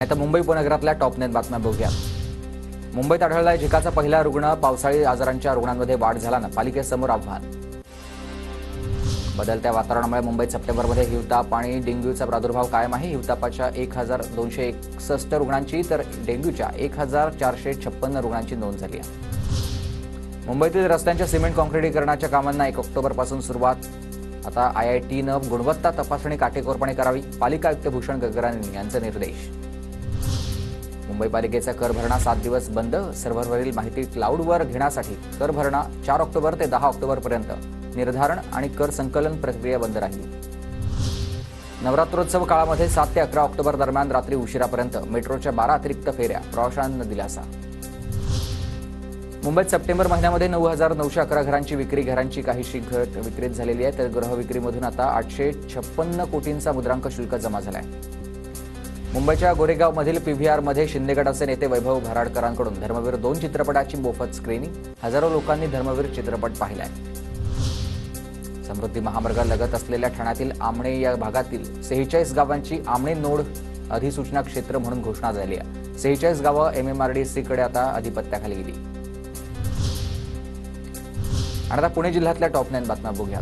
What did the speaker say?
आता मुंबई उपनगरातल्या टॉप 9 बातम्या बघूया। मुंबईत आढळलाय झिकाचा पहिला रुग्ण। पावसाळी आजारांच्या रुग्णांमध्ये वाढ झाल्यानं पालिकेसमोर आव्हान। बदलत्या वातावरणामुळे मुंबईत सप्टेंबरमध्ये हिवताप आणि डेंग्यूचा प्रादुर्भाव कायम आहे। हिवतापाच्या 1261 रुग्णांची तर डेंग्यूच्या 1456 रुग्णांची नोंद झाली आहे। मुंबईतील रस्त्यांच्या सिमेंट काँक्रिटीकरणाच्या कामांना 1 ऑक्टोबरपासून सुरुवात। आता आयआयटीनं गुणवत्ता तपासणी काटेकोरपणे करावी। पालिका आयुक्त भूषण गगरानी यांचे निर्देश। मुंबई पालिकेचा कर भरणा 7 दिवस बंद। सर्व्हरवरील माहिती क्लाउडवर घेण्यासाठी कर भरणा 4 ऑक्टोबर ते 10 ऑक्टोबरपर्यंत निर्धारण आणि कर संकलन प्रक्रिया बंद राहील। नवरात्रोत्सव काळामध्ये 7 ते 11 ऑक्टोबर दरम्यान रात्री उशिरापर्यंत मेट्रोच्या 12 अतिरिक्त फेऱ्या। प्रवाशांना दिलासा। मुंबईत सप्टेंबर महिन्यामध्ये 9911 घरांची विक्री। घरांची काहीशी घट विक्रीत झालेली आहे, तर गृह विक्रीमधून आता 856 कोटींचा मुद्रांक शुल्क जमा झाला आहे। मुंबईच्या गोरेगावमधील पीव्हीआरमध्ये शिंदे गटाचे नेते वैभव भराडकरांकडून धर्मवीर 2 चित्रपटाची मोफत स्क्रीनिंग। हजारो लोकांनी धर्मवीर चित्रपट पाहिलाय। समृद्धी महामार्गालगत असलेल्या ठाण्यातील आमणे या भागातील 46 गावांची आमणे नोड अधिसूचना क्षेत्र म्हणून घोषणा झाली आहे। 46 गावं एमएमआरडीसीकडे आता अधिपत्याखाली गेली। आणि आता पुणे जिल्ह्यातल्या टॉप 9 बातम्या बघूया।